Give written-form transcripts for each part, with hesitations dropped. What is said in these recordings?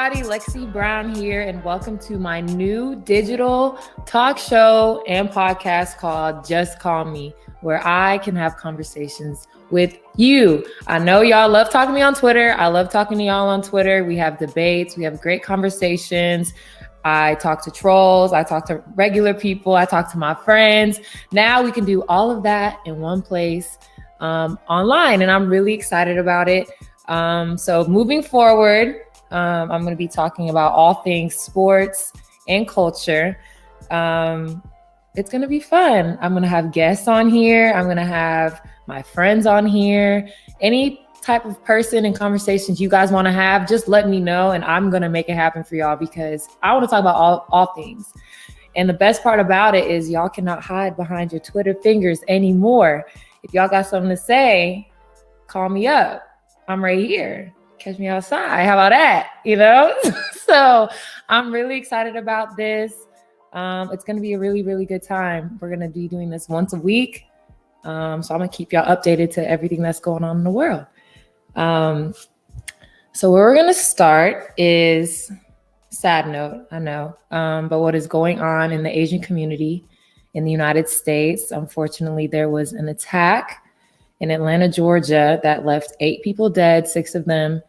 everybody, Lexie Brown here, and welcome to my new digital talk show and podcast called Just Call Me, where I can have conversations with you. I know y'all love talking to me on Twitter. I love talking to y'all on Twitter. We have debates. We have great conversations. I talk to trolls. I talk to regular people. I talk to my friends. Now we can do all of that in one place online, and I'm really excited about it. So moving forward, I'm going to be talking about all things sports and culture. It's going to be fun. I'm going to have guests on here. I'm going to have my friends on here. Any type of person and conversations you guys want to have, just let me know, and I'm going to make it happen for y'all because I want to talk about all things. And the best part about it is y'all cannot hide behind your Twitter fingers anymore. If y'all got something to say, call me up. I'm right here. Catch me outside. How about that? So I'm really excited about this. It's going to be a really, really good time. We're going to be doing this once a week. So I'm going to keep y'all updated to everything that's going on in the world. So where we're going to start is sad note, I know, but what is going on in the Asian community in the United States. Unfortunately, there was an attack in Atlanta, Georgia, that left 8 people dead, 6 of them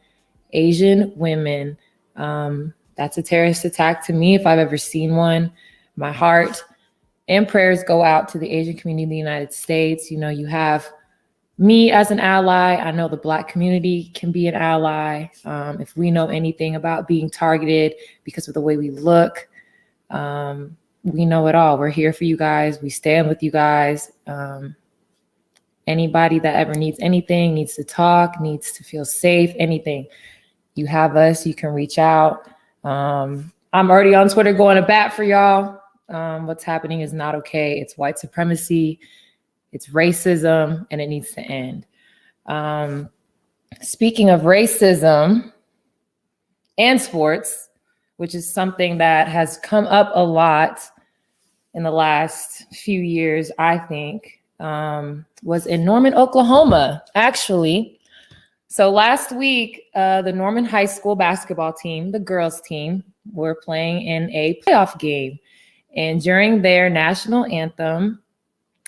Asian women. That's a terrorist attack to me if I've ever seen one. My heart and prayers go out to the Asian community in the United States. You have me as an ally. I know the Black community can be an ally. If we know anything about being targeted because of the way we look, we know it all. We're here for you guys. We stand with you guys. Anybody that ever needs anything, needs to talk, needs to feel safe, anything, you have us, you can reach out. I'm already on Twitter going to bat for y'all. What's happening is not okay. It's white supremacy, it's racism, and it needs to end. Speaking of racism and sports, which is something that has come up a lot in the last few years, I think, was in Norman, Oklahoma, actually. So last week, the Norman High School basketball team, the girls team, were playing in a playoff game. And during their national anthem,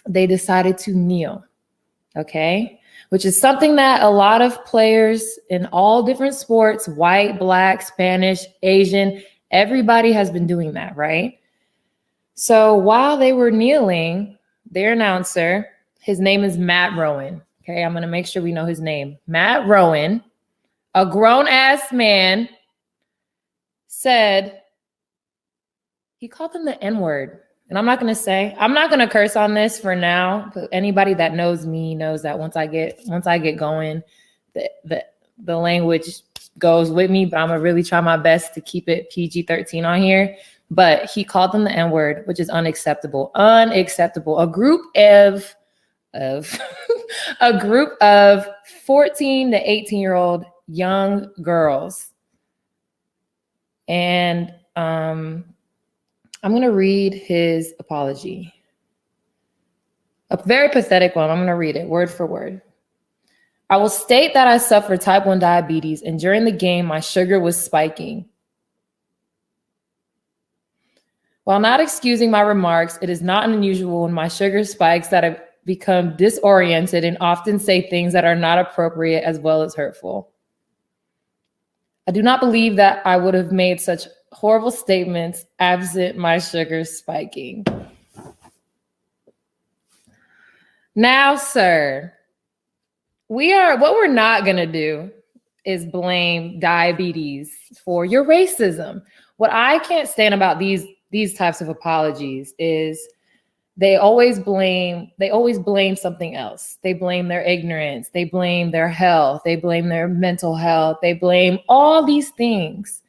they decided to kneel, okay? Which is something that a lot of players in all different sports, white, Black, Spanish, Asian, everybody has been doing that, right? So while they were kneeling, their announcer, his name is Matt Rowan. Okay, I'm going to make sure we know his name. Matt Rowan, a grown-ass man, said, he called them the N-word. And I'm not going to curse on this for now, but anybody that knows me knows that once I get going, the language goes with me, but I'm going to really try my best to keep it PG-13 on here. But he called them the N-word, which is unacceptable. Unacceptable. A group of 14 to 18-year-old young girls. And I'm going to read his apology. A very pathetic one. I'm going to read it word for word. I will state that I suffer type 1 diabetes, and during the game, my sugar was spiking. While not excusing my remarks, it is not unusual when my sugar spikes that I become disoriented and often say things that are not appropriate as well as hurtful. I do not believe that I would have made such horrible statements absent my sugar spiking. Now, sir, what we're not going to do is blame diabetes for your racism. What I can't stand about these types of apologies is they always blame something else. They blame their ignorance. They blame their health. They blame their mental health. They blame all these things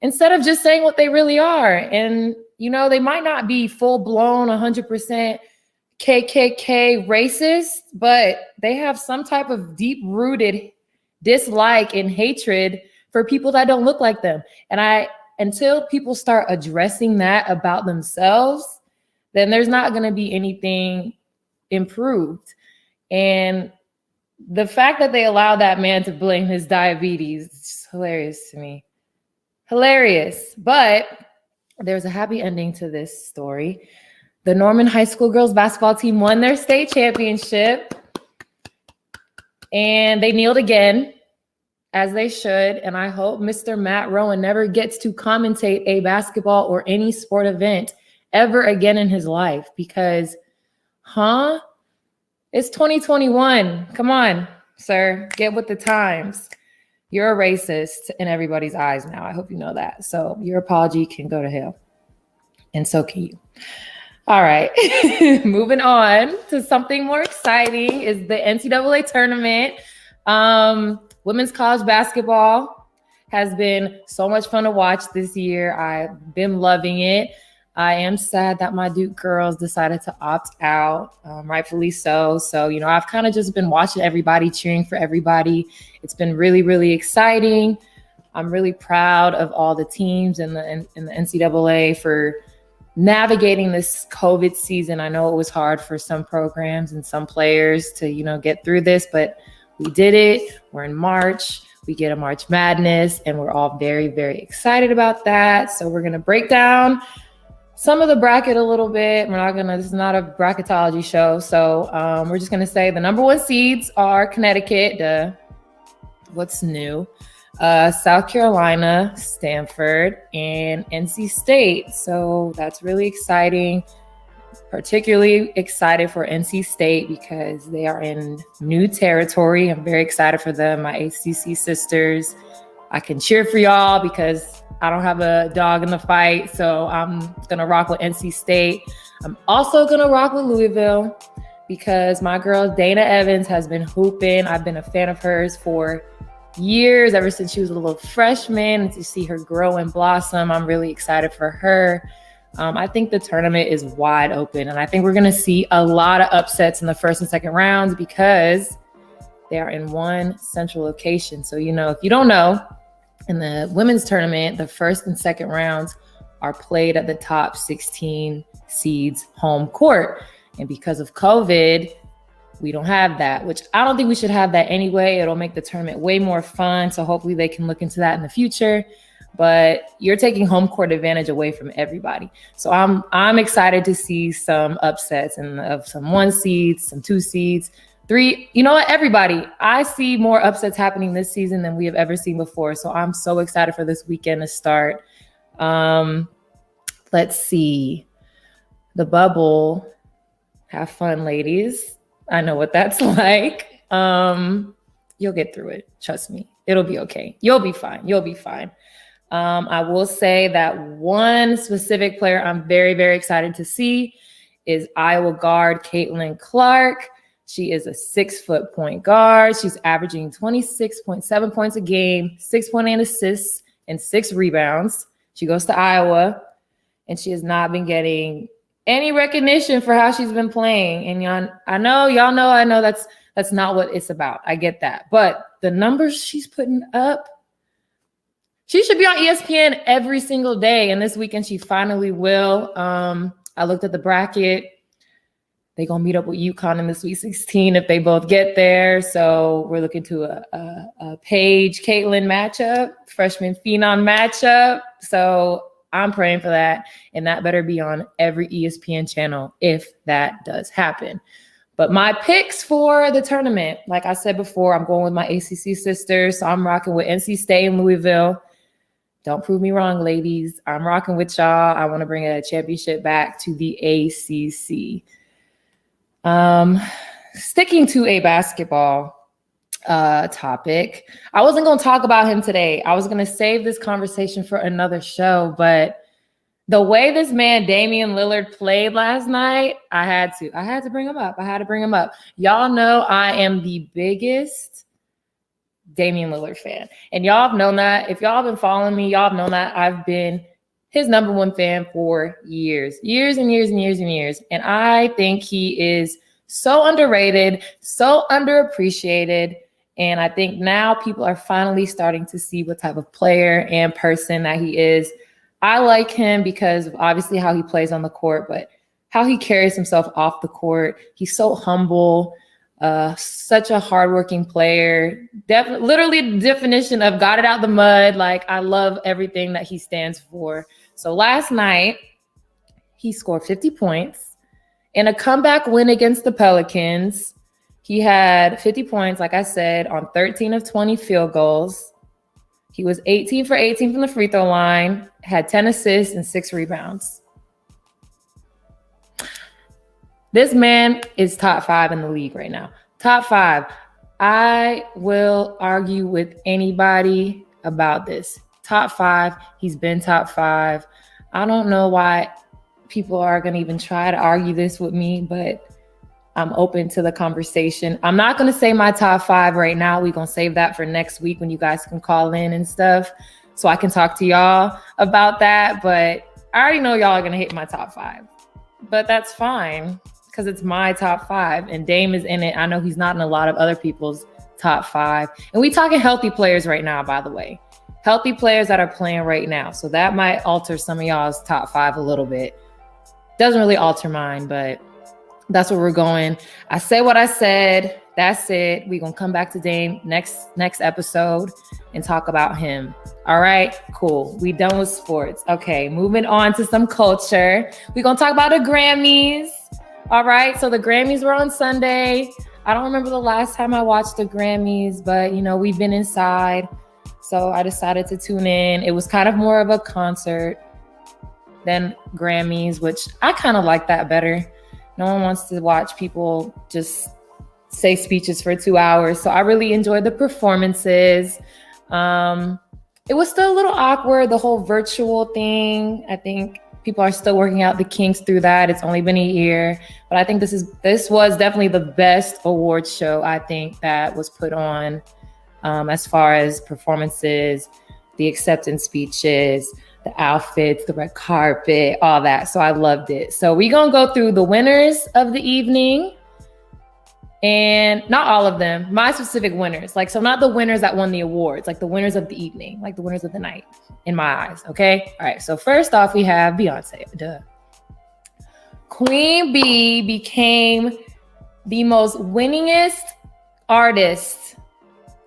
instead of just saying what they really are. And, they might not be full blown 100% KKK racist, but they have some type of deep rooted dislike and hatred for people that don't look like them. And until people start addressing that about themselves, then there's not going to be anything improved. And the fact that they allowed that man to blame his diabetes is hilarious to me. Hilarious. But there's a happy ending to this story. The Norman High School girls basketball team won their state championship, and they kneeled again, as they should. And I hope Mr. Matt Rowan never gets to commentate a basketball or any sport event ever again in his life, because, it's 2021. Come on, sir, get with the times. You're a racist in everybody's eyes now. I hope you know that. So your apology can go to hell. And so can you. All right. Moving on to something more exciting is the NCAA tournament. Women's college basketball has been so much fun to watch this year. I've been loving it. I am sad that my Duke girls decided to opt out, rightfully so. So, I've kind of just been watching everybody, cheering for everybody. It's been really, really exciting. I'm really proud of all the teams in the NCAA for navigating this COVID season. I know it was hard for some programs and some players to, get through this, but we did it. We're in March. We get a March Madness, and we're all very, very excited about that. So we're going to break down some of the bracket a little bit. This is not a bracketology show. So we're just going to say the number one seeds are Connecticut, what's new, South Carolina, Stanford, and NC State. So that's really exciting. Particularly excited for NC State because they are in new territory. I'm very excited for them, my ACC sisters. I can cheer for y'all because I don't have a dog in the fight. So I'm going to rock with NC State. I'm also going to rock with Louisville because my girl Dana Evans has been hooping. I've been a fan of hers for years, ever since she was a little freshman. And to see her grow and blossom, I'm really excited for her. I think the tournament is wide open, and I think we're going to see a lot of upsets in the first and second rounds because they are in one central location. So, if you don't know, in the women's tournament, the first and second rounds are played at the top 16 seeds home court. And because of COVID, we don't have that, which I don't think we should have that anyway. It'll make the tournament way more fun. So hopefully they can look into that in the future. But you're taking home court advantage away from everybody. So I'm excited to see some upsets and of some 1 seeds, some 2 seeds, 3. You know what, everybody, I see more upsets happening this season than we have ever seen before. So I'm so excited for this weekend to start. Let's see. The bubble. Have fun, ladies. I know what that's like. You'll get through it. Trust me. It'll be okay. You'll be fine. You'll be fine. I will say that one specific player I'm very, very excited to see is Iowa guard Caitlin Clark. She is a 6-foot point guard. She's averaging 26.7 points a game, 6.8 assists, and 6 rebounds. She goes to Iowa, and she has not been getting any recognition for how she's been playing. And I know that's not what it's about. I get that. But the numbers she's putting up, she should be on ESPN every single day. And this weekend, she finally will. I looked at the bracket. They're going to meet up with UConn in the Sweet 16 if they both get there. So we're looking to a Paige Caitlin matchup, freshman phenom matchup. So I'm praying for that. And that better be on every ESPN channel if that does happen. But my picks for the tournament, like I said before, I'm going with my ACC sisters. So I'm rocking with NC State and Louisville. Don't prove me wrong, ladies. I'm rocking with y'all. I want to bring a championship back to the ACC. Sticking to a basketball topic, I wasn't going to talk about him today. I was going to save this conversation for another show, but the way this man Damian Lillard played last night, I had to bring him up. I had to bring him up. Y'all know I am the biggest Damian Lillard fan. And y'all have known that. If y'all have been following me, y'all have known that I've been his number one fan for years and years. And I think he is so underrated, so underappreciated. And I think now people are finally starting to see what type of player and person that he is. I like him because of obviously how he plays on the court, but how he carries himself off the court. He's so humble. Such a hardworking player. Literally the definition of got it out the mud. Like, I love everything that he stands for. So last night, he scored 50 points in a comeback win against the Pelicans. He had 50 points, like I said, on 13 of 20 field goals. He was 18 for 18 from the free throw line, had 10 assists and 6 rebounds. This man is top 5 in the league right now. Top 5. I will argue with anybody about this. Top 5. He's been top 5. I don't know why people are going to even try to argue this with me, but I'm open to the conversation. I'm not going to say my top 5 right now. We're going to save that for next week when you guys can call in and stuff so I can talk to y'all about that. But I already know y'all are going to hate my top 5. But that's fine because it's my top 5 and Dame is in it. I know he's not in a lot of other people's top 5. And we talking healthy players right now, by the way. Healthy players that are playing right now. So that might alter some of y'all's top 5 a little bit. Doesn't really alter mine, but that's where we're going. I said what I said. That's it. We're going to come back to Dame next episode and talk about him. All right, cool. We done with sports. Okay, moving on to some culture. We're going to talk about the Grammys. All right, so the Grammys were on Sunday. I don't remember the last time I watched the Grammys, but, you know, we've been inside. So I decided to tune in. It was kind of more of a concert than Grammys, which I kind of like that better. No one wants to watch people just say speeches for 2 hours. So I really enjoyed the performances. It was still a little awkward, the whole virtual thing. I think people are still working out the kinks through that. It's only been a year, but I think this was definitely the best awards show, I think, that was put on as far as performances, the acceptance speeches, the outfits, the red carpet, all that. So I loved it. So we're going to go through the winners of the evening and not all of them, my specific winners. Like, so not the winners that won the awards, like the winners of the evening, like the winners of the night in my eyes. Okay. All right. So first off, we have Beyonce. Duh. Queen Bee became the most winningest artist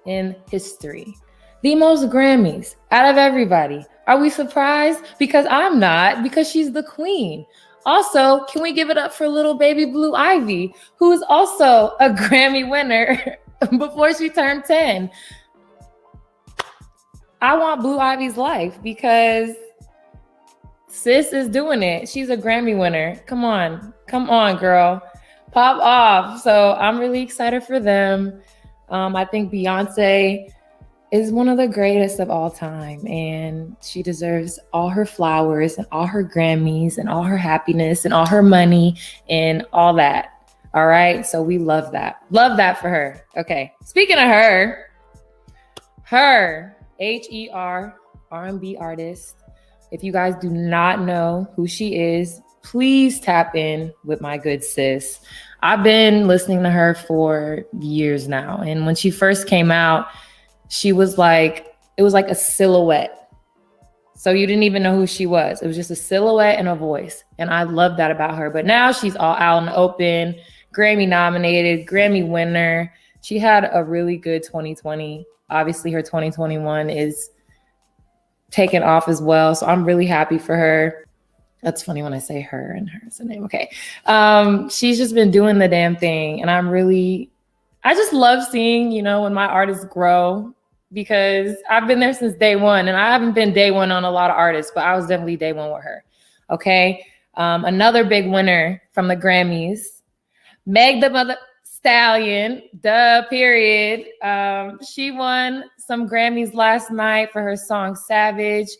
in history. The most Grammys out of everybody. Are we surprised? Because I'm not, because she's the queen. Also, can we give it up for little baby Blue Ivy, who is also a Grammy winner before she turned 10? I want Blue Ivy's life because sis is doing it. She's a Grammy winner. Come on, girl. Pop off. So I'm really excited for them. I think Beyonce is one of the greatest of all time, and she deserves all her flowers and all her Grammys and all her happiness and all her money and all that. All right. So we love that. Love that for her. Okay. Speaking of her HER R&B artist. If you guys do not know who she is, please tap in with my good sis. I've been listening to her for years now. And when she first came out, it was like a silhouette. So you didn't even know who she was. It was just a silhouette and a voice. And I love that about her. But now she's all out in the open, Grammy nominated, Grammy winner. She had a really good 2020. Obviously, her 2021 is taken off as well. So I'm really happy for her. That's funny when I say her and her is the name. Okay. She's just been doing the damn thing. And I just love seeing, when my artists grow, because I've been there since day one, and I haven't been day one on a lot of artists, but I was definitely day one with her. Okay. Another big winner from the Grammys, Meg the Mother Stallion, period. She won some Grammys last night for her song Savage.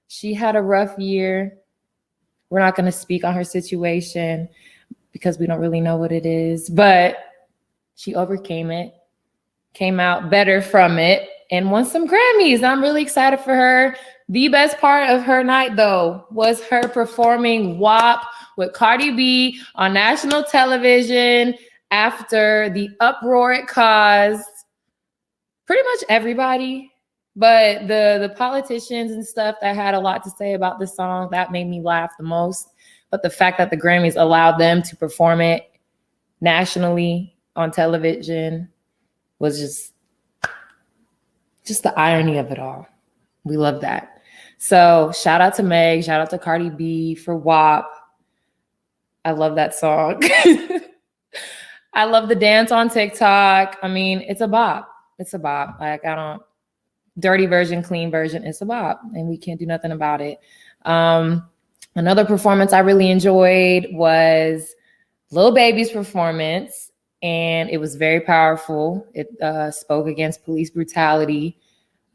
She had a rough year. We're not going to speak on her situation because we don't really know what it is, but she overcame it, came out better from it, and won some Grammys. I'm really excited for her. The best part of her night, though, was her performing WAP with Cardi B on national television after the uproar it caused. Pretty much everybody, but the politicians and stuff that had a lot to say about the song, that made me laugh the most. But the fact that the Grammys allowed them to perform it nationally on television was just the irony of it all. We love that. So shout out to Meg, shout out to Cardi B for WAP. I love that song. I love the dance on TikTok. I mean, it's a bop. It's a bop. Like, dirty version, clean version, it's a bop, and we can't do nothing about it. Another performance I really enjoyed was Lil Baby's performance, and it was very powerful. It spoke against police brutality.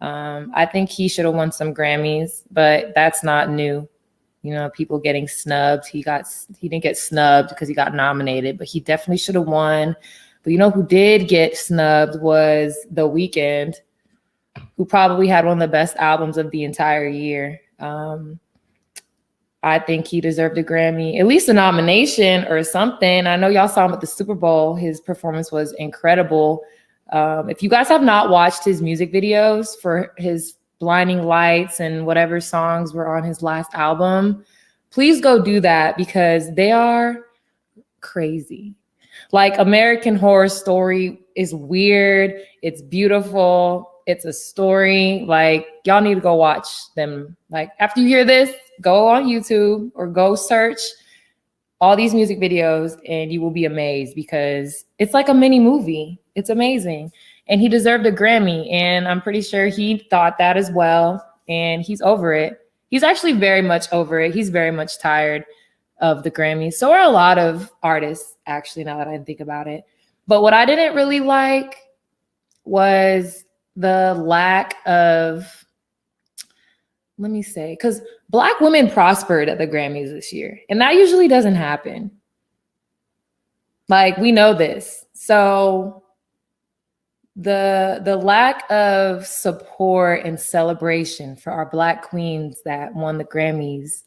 I think he should have won some Grammys, but that's not new. You know, people getting snubbed. He didn't get snubbed because he got nominated, but he definitely should have won. But you know who did get snubbed was The Weeknd, who probably had one of the best albums of the entire year. I think he deserved a Grammy, at least a nomination or something. I know y'all saw him at the Super Bowl. His performance was incredible. If you guys have not watched his music videos for his Blinding Lights and whatever songs were on his last album, please go do that because they are crazy. Like, American Horror Story is weird. It's beautiful. It's a story. Like, y'all need to go watch them. Like, after you hear this, go on YouTube or go search all these music videos and you will be amazed because it's like a mini movie. It's amazing. And he deserved a Grammy, and I'm pretty sure he thought that as well. And he's over it. He's actually very much over it. He's very much tired of the Grammys. So are a lot of artists, actually, now that I think about it. But what I didn't really like was the lack of, let me say, because Black women prospered at the Grammys this year, and that usually doesn't happen. Like, we know this. So the lack of support and celebration for our Black queens that won the Grammys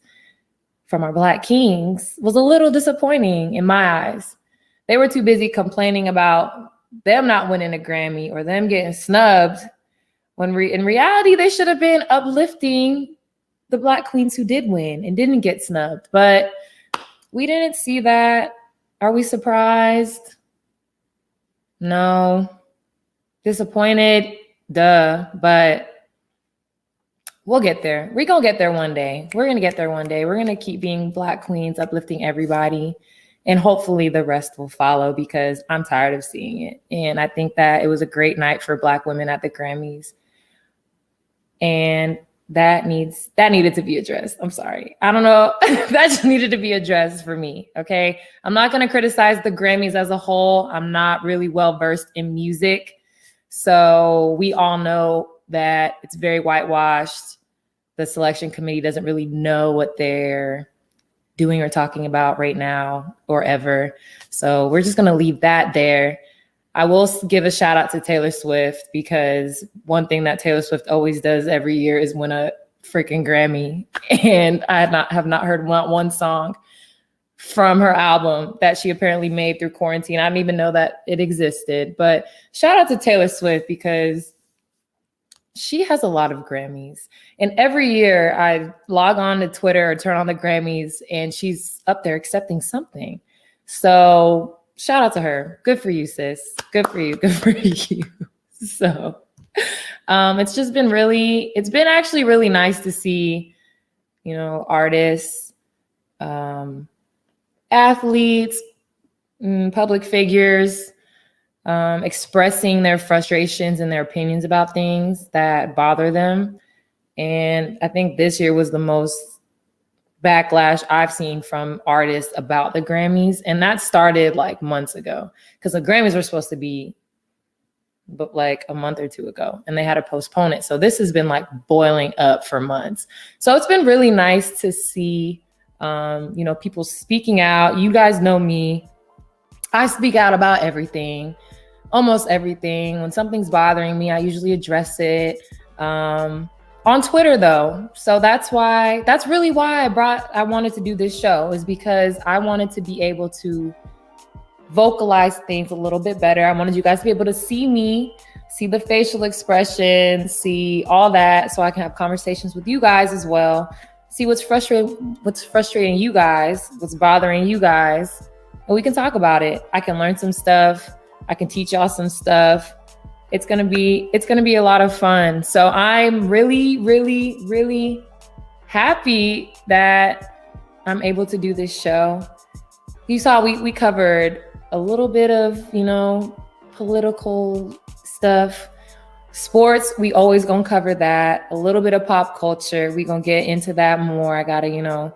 from our Black kings was a little disappointing in my eyes. They were too busy complaining about them not winning a Grammy or them getting snubbed, when in reality, they should have been uplifting the Black queens who did win and didn't get snubbed. But we didn't see that. Are we surprised? No. Disappointed? Duh. But we'll get there. We're going to get there one day. We're going to get there one day. We're going to keep being Black queens, uplifting everybody. And hopefully the rest will follow because I'm tired of seeing it. And I think that it was a great night for Black women at the Grammys. And that needed to be addressed. I'm sorry. I don't know. That just needed to be addressed for me. Okay. I'm not going to criticize the Grammys as a whole. I'm not really well versed in music. So we all know that it's very whitewashed. The selection committee doesn't really know what they're doing or talking about right now or ever. So we're just going to leave that there. I will give a shout out to Taylor Swift because one thing that Taylor Swift always does every year is win a freaking Grammy. And I have not heard one song from her album that she apparently made through quarantine. I didn't even know that it existed. But shout out to Taylor Swift because she has a lot of Grammys. And every year I log on to Twitter or turn on the Grammys and she's up there accepting something. So shout out to her. Good for you, sis. Good for you. Good for you. So it's been actually really nice to see, you know, artists, athletes, public figures, expressing their frustrations and their opinions about things that bother them. And I think this year was the most backlash I've seen from artists about the Grammys. And that started like months ago because the Grammys were supposed to be but like a month or two ago and they had to postpone it. So this has been like boiling up for months. So it's been really nice to see, you know, people speaking out. You guys know me. I speak out about everything, almost everything. When something's bothering me, I usually address it. On Twitter though. So that's really why I wanted to do this show, is because I wanted to be able to vocalize things a little bit better. I wanted you guys to be able to see me, see the facial expression, see all that, so I can have conversations with you guys as well. See what's frustrating you guys, what's bothering you guys, and we can talk about it. I can learn some stuff. I can teach y'all some stuff. It's gonna be a lot of fun. So I'm really, really, really happy that I'm able to do this show. You saw we covered a little bit of, political stuff. Sports, we always gonna cover that. A little bit of pop culture, we gonna get into that more. I gotta,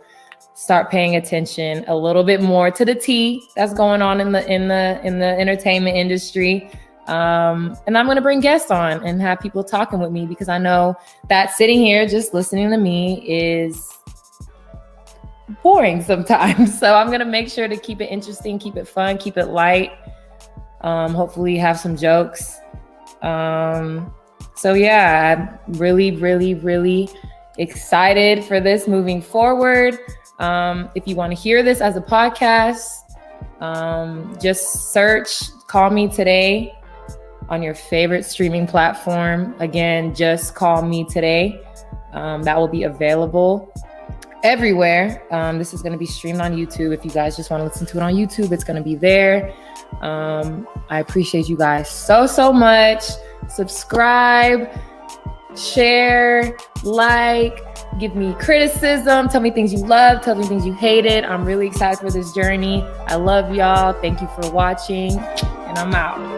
start paying attention a little bit more to the tea that's going on in the entertainment industry. And I'm gonna bring guests on and have people talking with me, because I know that sitting here just listening to me is boring sometimes. So I'm gonna make sure to keep it interesting, keep it fun, keep it light. Hopefully have some jokes. So yeah, I'm really, really, really excited for this moving forward. If you want to hear this as a podcast, just search Call Me Today on your favorite streaming platform. Again, just Call Me Today. That will be available everywhere. This is going to be streamed on YouTube. If you guys just want to listen to it on YouTube, it's going to be there. I appreciate you guys so much. Subscribe, share, like, give me criticism, tell me things you love, tell me things you hated. I'm really excited for this journey. I love y'all. Thank you for watching, and I'm out.